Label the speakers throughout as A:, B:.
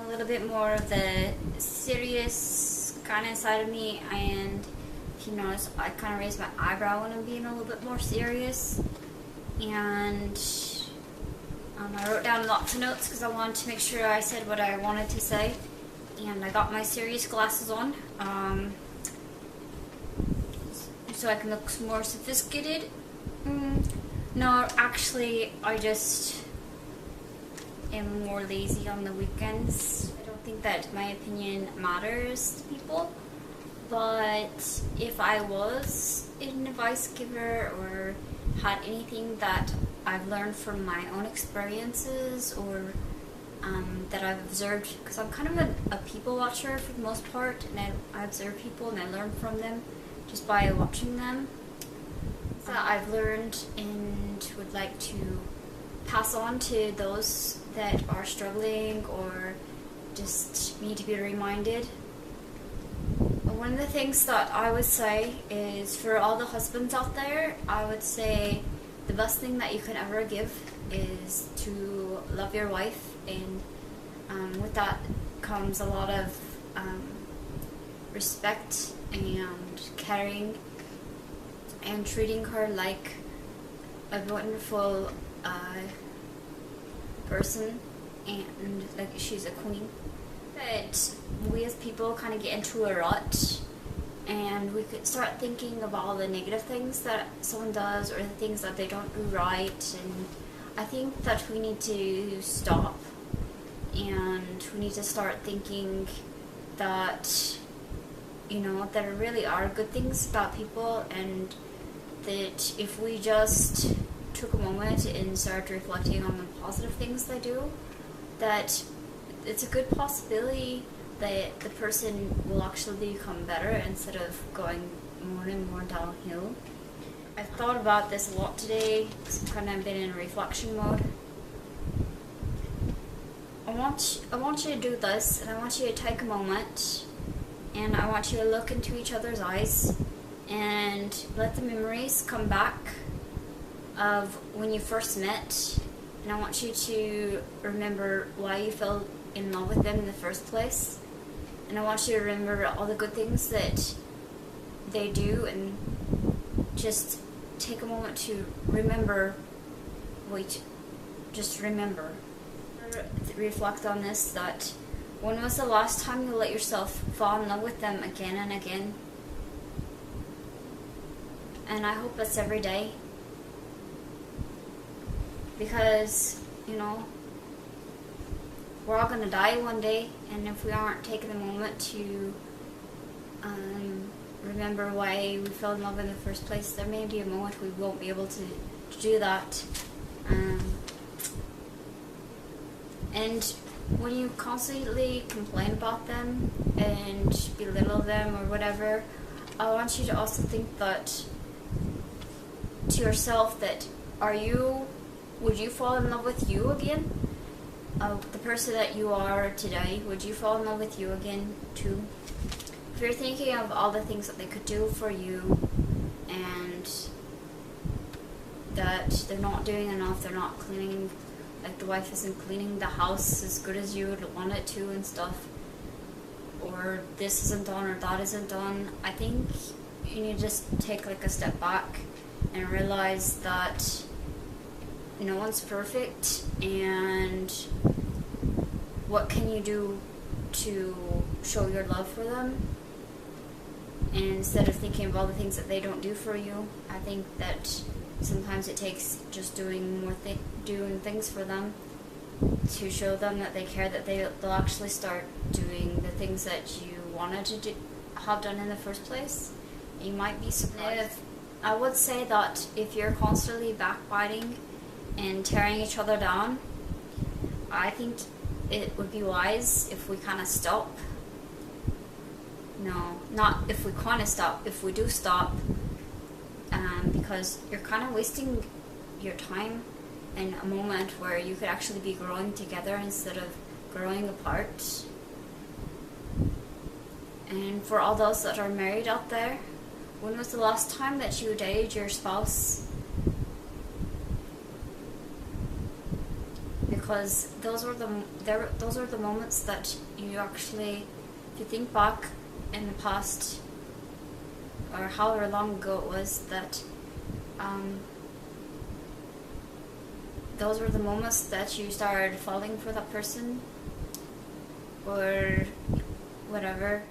A: a little bit more of the serious kind of side of me, and if you notice, I kind of raise my eyebrow when I'm being a little bit more serious. And I wrote down lots of notes because I wanted to make sure I said what I wanted to say. And I got my serious glasses on, so I can look more sophisticated. No, actually, I just am more lazy on the weekends. I don't think that my opinion matters to people, but if I was an advice giver or had anything that I've learned from my own experiences or that I've observed, because I'm kind of a people watcher for the most part, and I observe people and I learn from them just by watching them. That I've learned and would like to pass on to those that are struggling or just need to be reminded. One of the things that I would say is, for all the husbands out there, I would say the best thing that you can ever give is to love your wife, and with that comes a lot of respect and caring and treating her like a wonderful person, and like she's a queen. But we as people kind of get into a rut, and we could start thinking of all the negative things that someone does or the things that they don't do right, and I think that we need to stop and we need to start thinking that, you know, there really are good things about people, and that if we just took a moment and started reflecting on the positive things they do, that it's a good possibility that the person will actually become better instead of going more and more downhill. I've thought about this a lot today because I've kind of been in reflection mode. I want you to do this, and I want you to take a moment, and I want you to look into each other's eyes and let the memories come back of when you first met, and I want you to remember why you fell in love with them in the first place, and I want you to remember all the good things that they do, and just take a moment to remember. Just remember. Reflect on this, that when was the last time you let yourself fall in love with them again and again? And I hope it's every day, because, you know, we're all going to die one day, and if we aren't taking the moment to remember why we fell in love in the first place, there may be a moment we won't be able to do that. And when you constantly complain about them and belittle them or whatever, I want you to also think that to yourself, that would you fall in love with you again? The person that you are today, would you fall in love with you again too? If you're thinking of all the things that they could do for you, and that they're not doing enough, they're not cleaning, like the wife isn't cleaning the house as good as you would want it to and stuff, or this isn't done or that isn't done, I think you need to just take like a step back and realize that no one's perfect, and what can you do to show your love for them? And instead of thinking of all the things that they don't do for you, I think that sometimes it takes just doing things for them to show them that they care, that they'll actually start doing the things that you wanted to have done in the first place. You might be surprised. I would say that if you're constantly backbiting and tearing each other down, I think it would be wise if we kind of stop. No, not if we kind of stop, if we do stop, because you're kind of wasting your time in a moment where you could actually be growing together instead of growing apart. And for all those that are married out there, when was the last time that you dated your spouse? Because because those were the moments that you actually, if you think back in the past or however long ago it was, that those were the moments that you started falling for that person or whatever.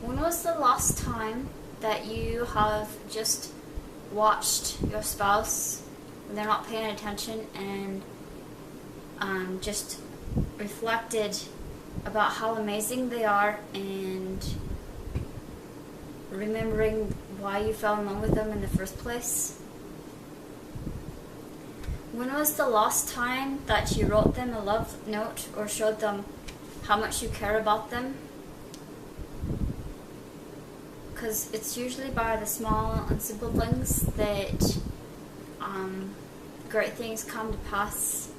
A: When was the last time that you have just watched your spouse when they're not paying attention and just reflected about how amazing they are and remembering why you fell in love with them in the first place? When was the last time that you wrote them a love note or showed them how much you care about them? Because it's usually by the small and simple things that great things come to pass.